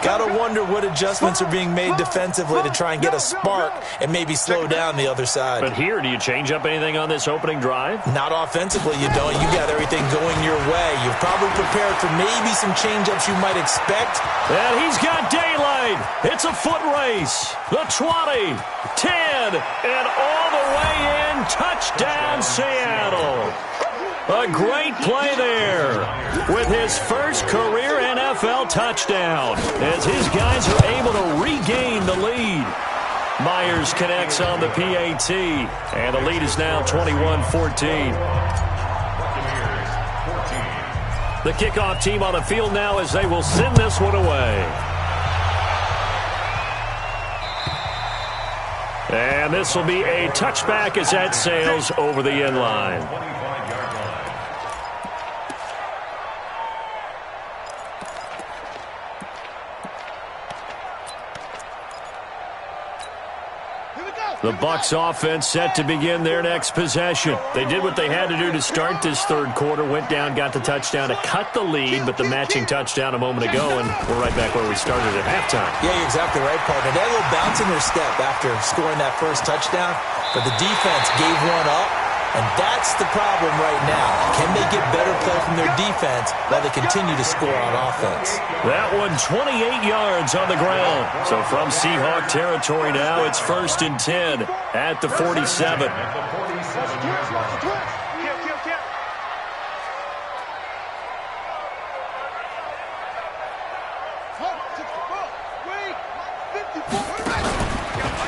Gotta wonder what adjustments are being made defensively to try and get a spark and maybe slow down the other side. But here, do you change up anything on this opening drive? Not offensively, you don't. You got everything going your way. You've probably prepared for maybe some change-ups you might expect. And he's got daylight. It's a foot race. The 20, 10, and all the way in. Touchdown, Seattle. A great play there with his first career NFL touchdown as his guys are able to regain the lead. Myers connects on the PAT, and the lead is now 21-14. The kickoff team on the field now as they will send this one away. And this will be a touchback as that sails over the end line. The Bucs offense set to begin their next possession. They did what they had to do to start this third quarter, went down, got the touchdown to cut the lead, but the matching touchdown a moment ago, and we're right back where we started at halftime. Yeah, you're exactly right, partner. They had a little bounce in their step after scoring that first touchdown, but the defense gave one up, and that's the problem right now. Can they get better play from their defense while they continue to score on offense? That one 28 yards on the ground. So from Seahawk territory now, it's 1st and 10 at the 47.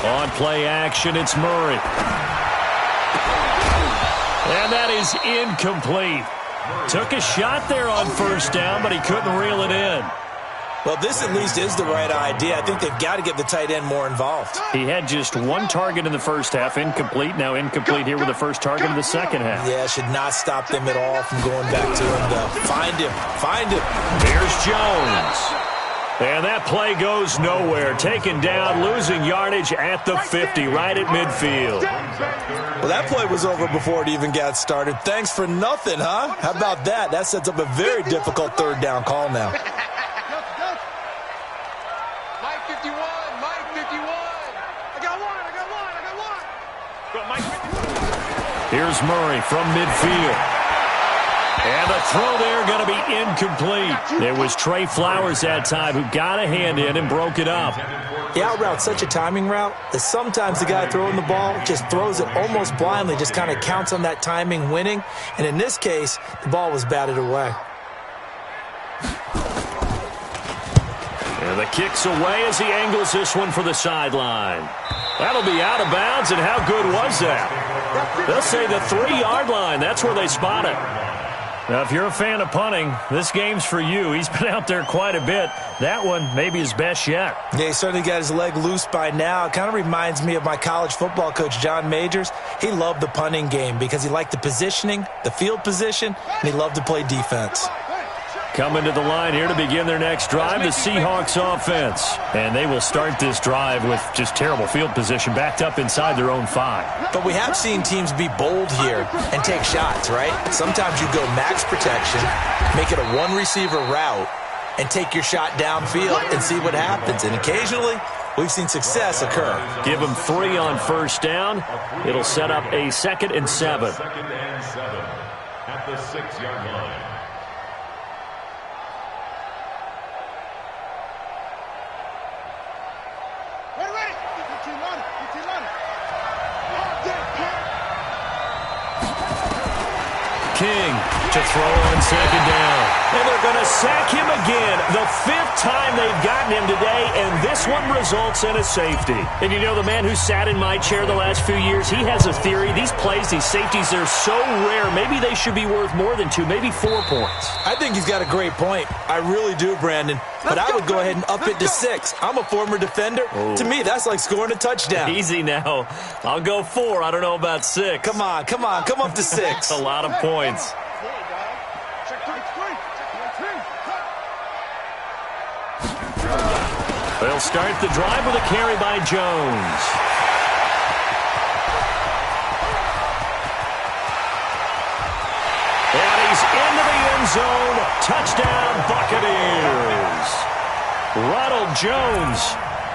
On play action, it's Murray. And that is incomplete. Took a shot there on first down, but he couldn't reel it in. Well, this at least is the right idea. I think they've got to get the tight end more involved. He had just one target in the first half, incomplete. Now incomplete here with the first target in the second half. Yeah, should not stop them at all from going back to him, though. Find him. Find him. Here's Jones. And that play goes nowhere. Taken down, losing yardage at the 50, right at midfield. Well, that play was over before it even got started. Thanks for nothing, huh? How about that? That sets up a very difficult third down call now. Mike 51, Mike 51. I got one. Go, Mike 51. Here's Murray from midfield. And the throw there going to be incomplete. It was Trey Flowers that time who got a hand in and broke it up. The out route's such a timing route that sometimes the guy throwing the ball just throws it almost blindly, just kind of counts on that timing winning. And in this case, the ball was batted away. And the kick's away as he angles this one for the sideline. That'll be out of bounds, and how good was that? They'll say the 3-yard line. That's where they spot it. Now, if you're a fan of punting, this game's for you. He's been out there quite a bit. That one maybe his best yet. Yeah, he certainly got his leg loose by now. It kind of reminds me of my college football coach, John Majors. He loved the punting game because he liked the positioning, the field position, and he loved to play defense. Coming to the line here to begin their next drive, the Seahawks offense. And they will start this drive with just terrible field position, backed up inside their own 5. But we have seen teams be bold here and take shots, right? Sometimes you go max protection, make it a one-receiver route, and take your shot downfield and see what happens. And occasionally, we've seen success occur. Give them 3 on first down. It'll set up a 2nd and 7. 2nd and 7 at the 6-yard line. King to throw on 2nd down. And they're going to sack him again. The 5th time they've gotten him today, and this one results in a safety. And you know, the man who sat in my chair the last few years, he has a theory. These plays, these safeties, they're so rare. Maybe they should be worth more than 2, maybe 4 points. I think he's got a great point. I really do, Brandon. But I would go ahead and up it to 6. I'm a former defender. Oh. To me, that's like scoring a touchdown. Easy now. I'll go 4. I don't know about 6. Come on. Come up to 6. That's a lot of points. They'll start the drive with a carry by Jones. And he's into the end zone. Touchdown, Buccaneers. Ronald Jones,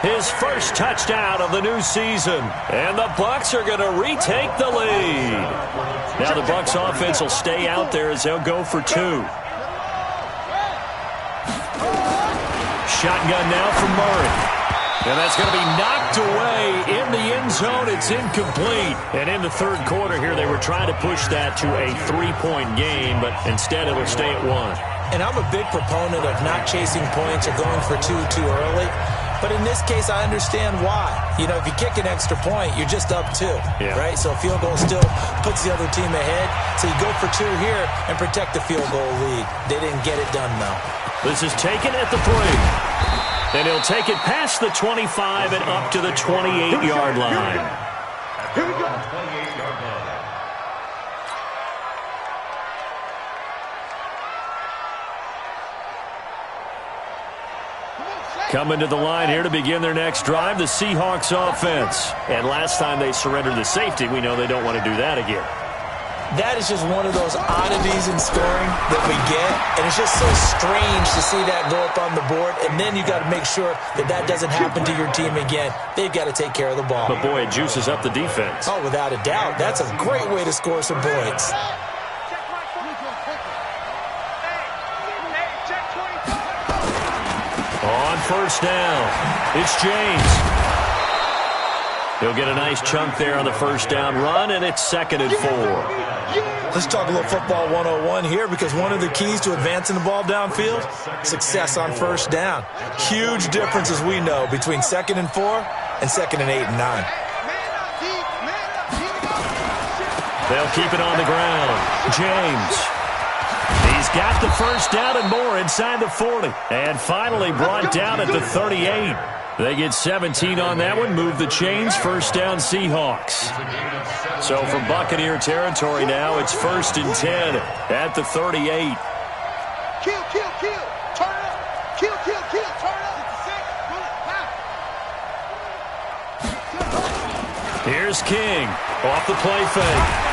his first touchdown of the new season. And the Bucs are going to retake the lead. Now the Bucs offense will stay out there as they'll go for 2. Shotgun now from Murray. And that's going to be knocked away in the end zone. It's incomplete. And in the third quarter here, they were trying to push that to a 3-point game, but instead it'll stay at 1. And I'm a big proponent of not chasing points or going for 2 too early. But in this case, I understand why. You know, if you kick an extra point, you're just up 2, right? So a field goal still puts the other team ahead. So you go for 2 here and protect the field goal lead. They didn't get it done, though. This is taken at the 3. And he'll take it past the 25 and up to the 28-yard line. Here we go. 28-yard line. Coming to the line here to begin their next drive, the Seahawks offense. And last time they surrendered the safety, we know they don't want to do that again. That is just one of those oddities in scoring that we get, and it's just so strange to see that go up on the board, and then you got to make sure that that doesn't happen to your team again. They've got to take care of the ball. But, boy, it juices up the defense. Oh, without a doubt. That's a great way to score some points. On first down, it's James. He'll get a nice chunk there on the first down run, and it's 2nd and 4. Let's talk a little football 101 here, because one of the keys to advancing the ball downfield, success on first down. Huge difference, as we know, between 2nd and 4 and 2nd and 8 and 9. They'll keep it on the ground. James. He's got the first down and more inside the 40. And finally brought down at the 38. They get 17 on that one, move the chains, first down Seahawks. So for Buccaneer territory now, it's 1st and 10 at the 38. Kill, turn up, kill, turn up. Here's King, off the play fake.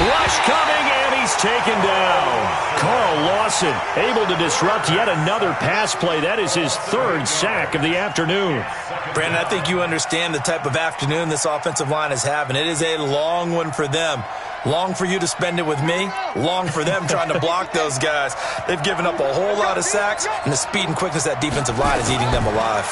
Rush coming, and he's taken down. Carl Lawson able to disrupt yet another pass play. That is his 3rd sack of the afternoon. Brandon, I think you understand the type of afternoon this offensive line is having. It is a long one for them. Long for you to spend it with me. Long for them trying to block those guys. They've given up a whole lot of sacks, and the speed and quickness of that defensive line is eating them alive.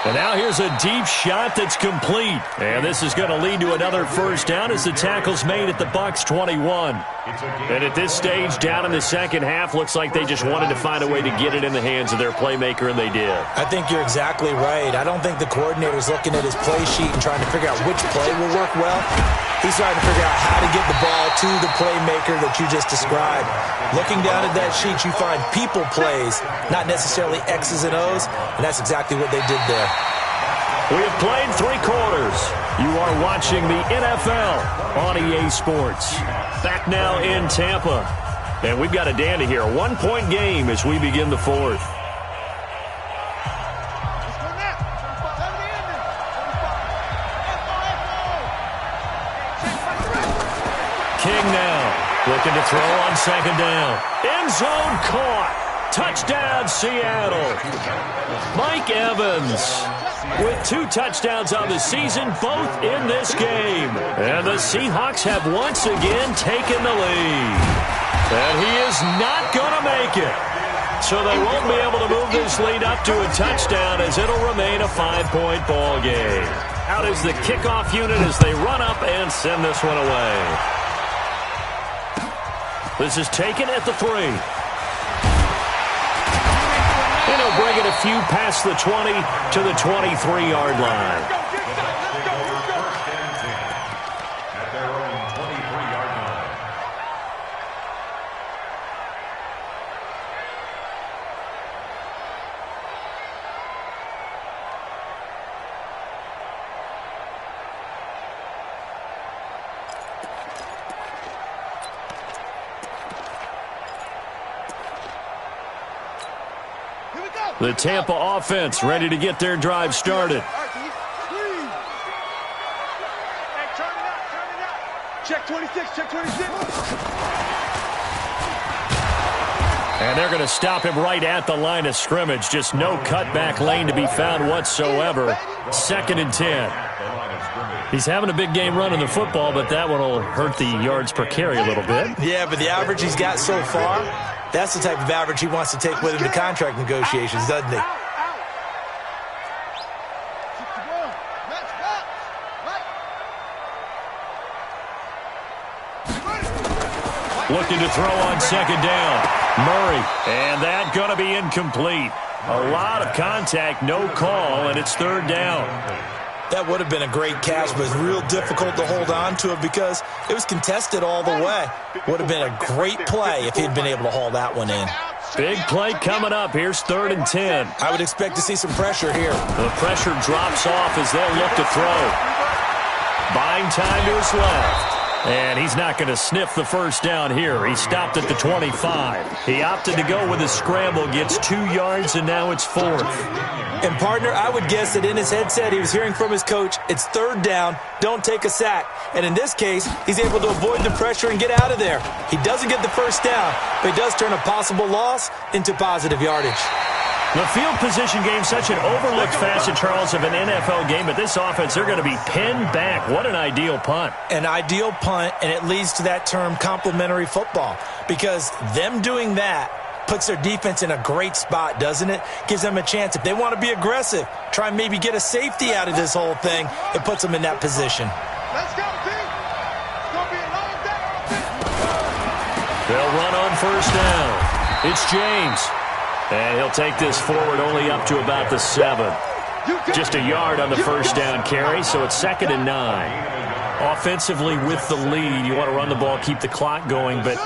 And now here's a deep shot that's complete. And this is going to lead to another first down as the tackle's made at the Bucs 21. And at this stage, down in the second half, looks like they just wanted to find a way to get it in the hands of their playmaker, and they did. I think you're exactly right. I don't think the coordinator's looking at his play sheet and trying to figure out which play will work well. He's trying to figure out how to get the ball to the playmaker that you just described. Looking down at that sheet, you find people plays, not necessarily X's and O's, and that's exactly what they did there. We have played 3 quarters. You are watching the NFL on EA Sports. Back now in Tampa. And we've got a dandy here. A 1-point game as we begin the 4th. King now looking to throw on 2nd down. End zone caught. Touchdown, Seattle. Mike Evans with 2 touchdowns on the season, both in this game. And the Seahawks have once again taken the lead. And he is not going to make it. So they won't be able to move this lead up to a touchdown, as it'll remain a 5-point ball game. Out is the kickoff unit as they run up and send this one away. This is taken at the 3. And he'll bring it a few past the 20 to the 23-yard line. At their own 23-yard line. The Tampa offense ready to get their drive started. Check 26, check 26. And they're going to stop him right at the line of scrimmage. Just no cutback lane to be found whatsoever. 2nd and 10. He's having a big game running the football, but that one will hurt the yards per carry a little bit. Yeah, but the average he's got so far, that's the type of average he wants to take with him to contract negotiations, doesn't he? Looking to throw on 2nd down. Murray, and that going to be incomplete. A lot of contact, no call, and it's 3rd down. That would have been a great catch, but it's real difficult to hold on to it because it was contested all the way. Would have been a great play if he'd been able to haul that one in. Big play coming up. Here's 3rd and 10. I would expect to see some pressure here. The pressure drops off as they'll look to throw. Buying time to his left. And he's not going to sniff the 1st down here. He stopped at the 25. He opted to go with a scramble, gets 2 yards, and now it's 4th. And, partner, I would guess that in his headset he was hearing from his coach, it's 3rd down, don't take a sack. And in this case, he's able to avoid the pressure and get out of there. He doesn't get the 1st down, but he does turn a possible loss into positive yardage. The field position game, such an overlooked facet, Charles, of an NFL game. But this offense, they're going to be pinned back. What an ideal punt. An ideal punt, and it leads to that term complementary football. Because them doing that puts their defense in a great spot, doesn't it? Gives them a chance. If they want to be aggressive, try and maybe get a safety out of this whole thing, it puts them in that position. Let's go, team. It's going to be a long day. They'll run on 1st down. It's James. And he'll take this forward only up to about the 7. Just a yard on the 1st down carry, so it's 2nd and 9. Offensively with the lead, you want to run the ball, keep the clock going, but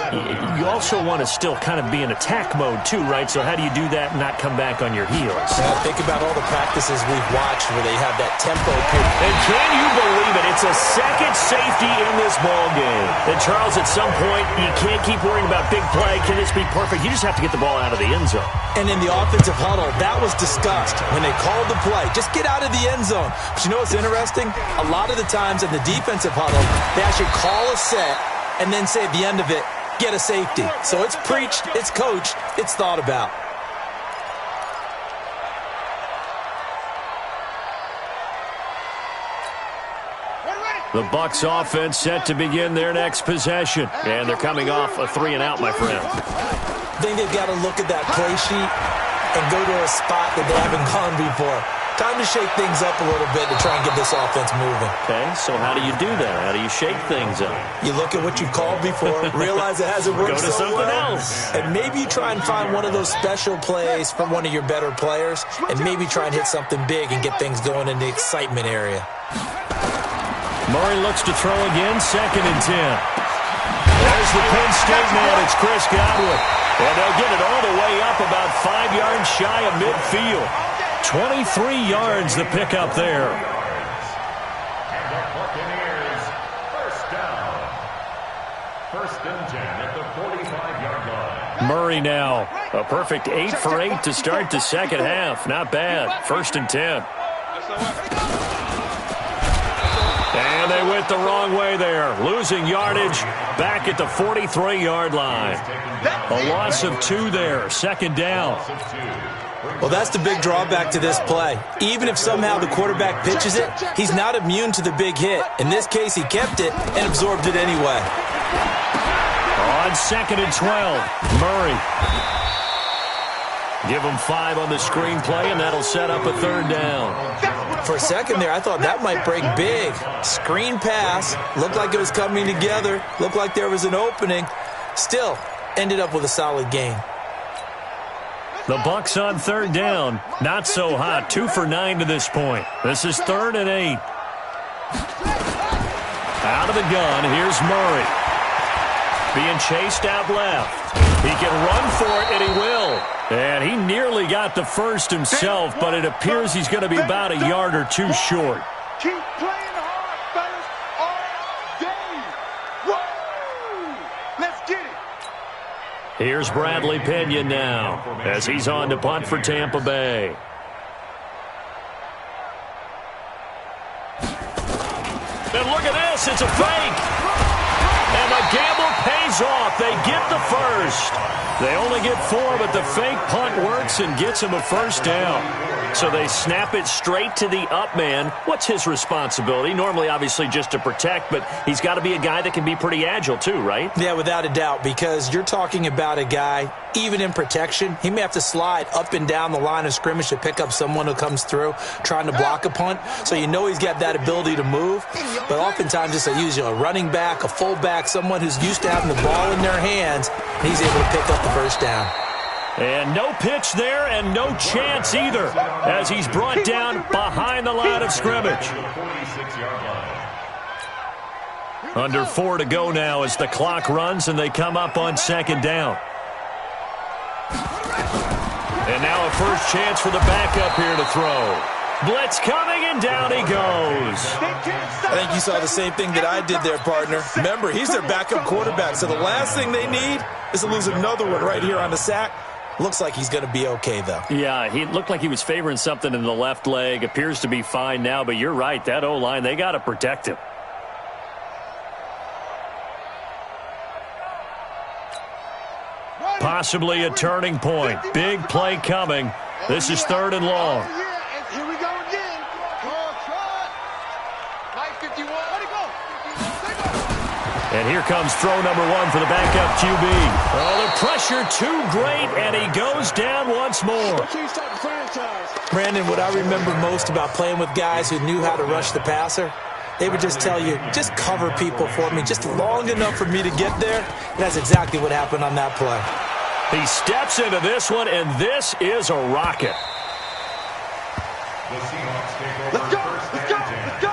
you also want to still kind of be in attack mode too, right? So how do you do that and not come back on your heels? Think about all the practices we've watched where they have that tempo period. And can you believe it? It's a 2nd safety in this ball game. And Charles, at some point, you can't keep worrying about big play. Can this be perfect? You just have to get the ball out of the end zone. And in the offensive huddle, that was discussed when they called the play. Just get out of the end zone. But you know what's interesting? A lot of the times in the defensive huddle, they actually call a set and then say at the end of it, get a safety. So it's preached, it's coached, it's thought about. The Bucs offense set to begin their next possession. And they're coming off a 3-and-out, my friend. I think they've got to look at that play sheet and go to a spot that they haven't gone before. Time to shake things up a little bit to try and get this offense moving. Okay, so how do you do that? How do you shake things up? You look at what you've called before, realize it hasn't worked so well. Go to something else. And maybe you try and find one of those special plays from one of your better players, and maybe try and hit something big and get things going in the excitement area. Murray looks to throw again, 2nd and 10. There's the Penn State man, it's Chris Godwin. And they'll get it all the way up about 5 yards shy of midfield. 23 yards the pickup there. And the Buccaneers, 1st down. 1st and 10 at the 45-yard line. Murray now, a perfect 8 for 8 to start the 2nd half. Not bad. 1st and 10. And they went the wrong way there. Losing yardage back at the 43-yard line. A loss of 2 there. 2nd down. Well, that's the big drawback to this play. Even if somehow the quarterback pitches it, he's not immune to the big hit. In this case, he kept it and absorbed it anyway. On 2nd and 12, Murray. Give him 5 on the screenplay, and that'll set up a 3rd down. For a second there, I thought that might break big. Screen pass. Looked like it was coming together. Looked like there was an opening. Still, ended up with a solid gain. The Bucs on 3rd down. Not so hot. 2 for 9 to this point. This is 3rd and 8. Out of the gun, here's Murray. Being chased out left. He can run for it, and he will. And he nearly got the 1st himself, but it appears he's going to be about a yard or 2 short. Keep playing hard, fellas, all day. Woo! Let's get it. Here's Bradley Pinion now as he's on to punt for Tampa Bay. And look at this, it's a fake. And the gamble pays off. They get the 1st. They only get 4, but the fake punt works and gets him a first down. So they snap it straight to the up man. What's his responsibility? Normally, obviously, just to protect, but he's got to be a guy that can be pretty agile too, right? Yeah, without a doubt, because you're talking about a guy, even in protection, he may have to slide up and down the line of scrimmage to pick up someone who comes through trying to block a punt. So you know he's got that ability to move, but oftentimes it's usually a running back, a fullback, someone who's used to having the ball in their hands, and he's able to pick up the first down. And no pitch there and no chance either as he's brought down behind the line of scrimmage. Under 4 to go now as the clock runs and they come up on second down. And now a first chance for the backup here to throw. Blitz coming and down he goes. I think you saw the same thing that I did there, partner. Remember, he's their backup quarterback, so the last thing they need is to lose another one right here on the sack. Looks like he's going to be okay, though. Yeah, he looked like he was favoring something in the left leg. Appears to be fine now, but you're right. That O-line, they got to protect him. Possibly a turning point. Big play coming. This is 3rd and long. Here we go again. Nice 51. Let it go. And here comes throw number 1 for the backup QB. Oh, the pressure too great, and he goes down once more. Brandon, what I remember most about playing with guys who knew how to rush the passer, they would just tell you, just cover people for me, just long enough for me to get there. And that's exactly what happened on that play. He steps into this one, and this is a rocket. The Seahawks take over first and 10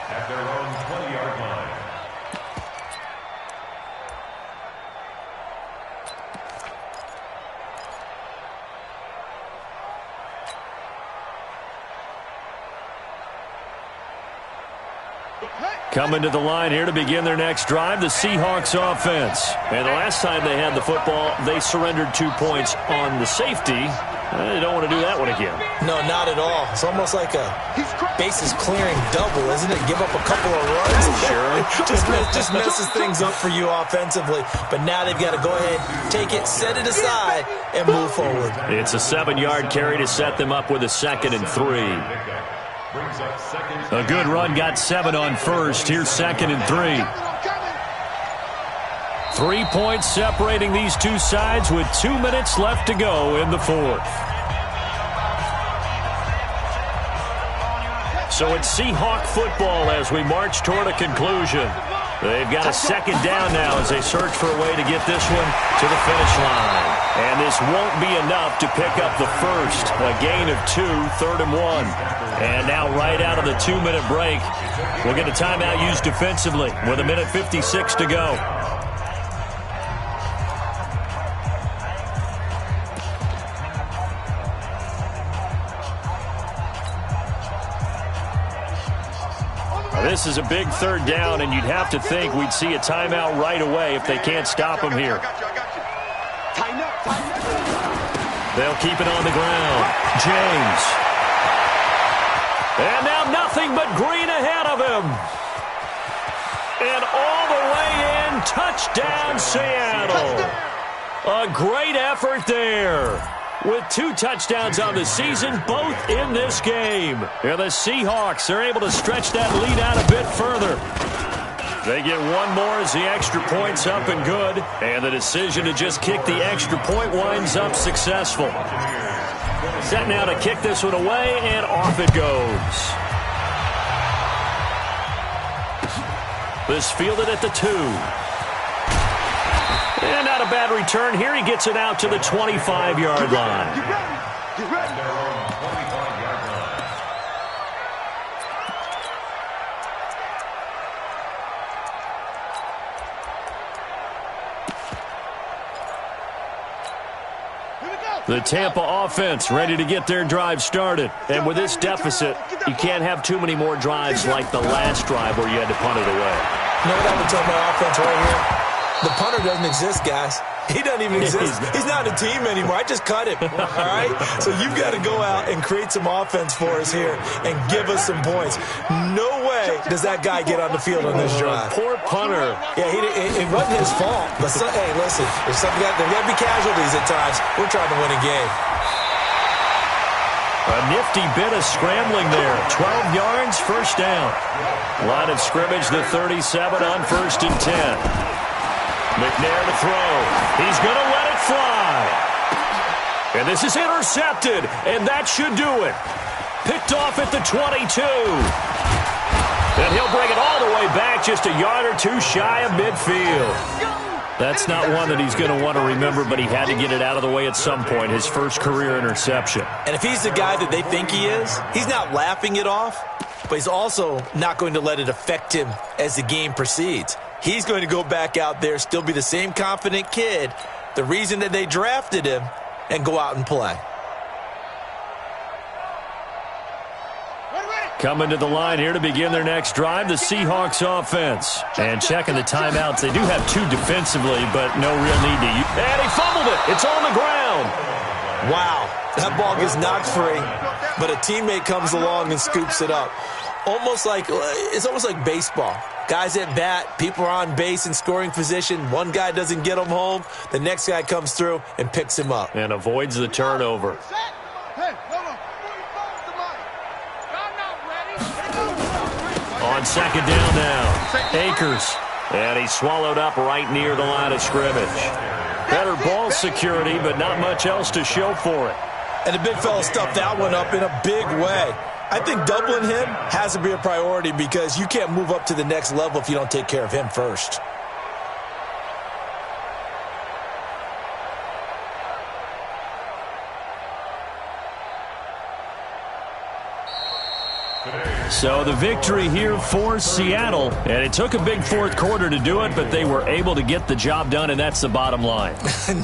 at their own 20-yard line. Coming to the line here to begin their next drive, the Seahawks offense. And the last time they had the football, they surrendered 2 points on the safety. They don't want to do that one again. No, not at all. It's almost like a bases clearing double, isn't it? Give up a couple of runs. Sure. just messes things up for you offensively. But now they've got to go ahead, take it, set it aside, and move forward. It's a 7-yard carry to set them up with a 2nd and 3. A good run got 7 on first. Here's 2nd and 3. 3 points separating these two sides with 2 minutes left to go in the 4th. So it's Seahawk football as we march toward a conclusion. They've got a 2nd down now as they search for a way to get this one to the finish line. And this won't be enough to pick up the first. A gain of 2, 3rd and 1. And now right out of the 2-minute break, we'll get a timeout used defensively with 1:56 to go. This is a big 3rd down, and you'd have to think we'd see a timeout right away if they can't stop him here. They'll keep it on the ground. James. And now nothing but green ahead of him. And all the way in, touchdown Seattle. A great effort there. With 2 touchdowns on the season, both in this game. And the Seahawks are able to stretch that lead out a bit further. They get 1 more as the extra point's up and good. And the decision to just kick the extra point winds up successful. Set now to kick this one away, and off it goes. This fielded at the 2. And not a bad return here. He gets it out to the 25-yard line. Get ready. Their own 25-yard line. The Tampa offense ready to get their drive started. And with this deficit, you can't have too many more drives like the last drive where you had to punt it away. You know what I would tell my offense right here? The punter doesn't exist, guys. He doesn't even exist. He's not a team anymore. I just cut him, all right? So you've got to go out and create some offense for us here and give us some points. No way does that guy get on the field on this drive. Poor punter. Yeah, it wasn't his fault. But, hey, listen, there's got to be casualties at times. We're trying to win a game. A nifty bit of scrambling there. 12 yards, first down. Line of scrimmage, the 37 on 1st and 10. McNair to throw. He's going to let it fly. And this is intercepted, and that should do it. Picked off at the 22. And he'll bring it all the way back, just a yard or two shy of midfield. That's not one that he's going to want to remember, but he had to get it out of the way at some point, his first career interception. And if he's the guy that they think he is, he's not laughing it off, but he's also not going to let it affect him as the game proceeds. He's going to go back out there, still be the same confident kid, the reason that they drafted him, and go out and play. Coming to the line here to begin their next drive, the Seahawks offense. And checking the timeouts. They do have 2 defensively, but no real need to use. And he fumbled it. It's on the ground. Wow. That ball gets knocked free, but a teammate comes along and scoops it up. It's almost like baseball. Guys at bat, people are on base in scoring position. One guy doesn't get him home. The next guy comes through and picks him up. And avoids the turnover. On second down now, Akers. And he swallowed up right near the line of scrimmage. Better ball security, but not much else to show for it. And the big fella stuffed that one up in a big way. I think doubling him has to be a priority because you can't move up to the next level if you don't take care of him first. So the victory here for Seattle, and it took a big fourth quarter to do it, but they were able to get the job done, and that's the bottom line.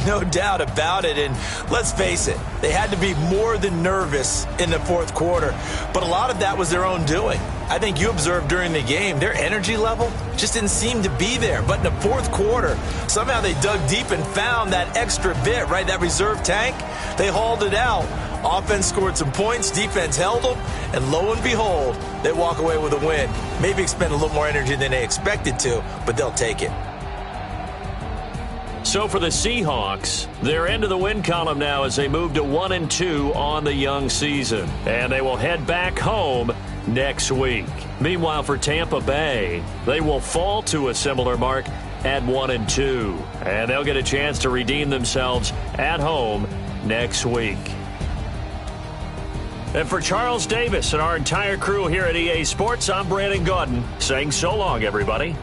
No doubt about it, and let's face it, they had to be more than nervous in the fourth quarter, but a lot of that was their own doing. I think you observed during the game, their energy level just didn't seem to be there, but in the fourth quarter, somehow they dug deep and found that extra bit, right, that reserve tank. They hauled it out. Offense scored some points, defense held them, and lo and behold, they walk away with a win. Maybe expend a little more energy than they expected to, but they'll take it. So for the Seahawks, they're into the win column now as they move to 1-2 on the young season. And they will head back home next week. Meanwhile, for Tampa Bay, they will fall to a similar mark at 1-2. And they'll get a chance to redeem themselves at home next week. And for Charles Davis and our entire crew here at EA Sports, I'm Brandon Gaudin saying so long, everybody.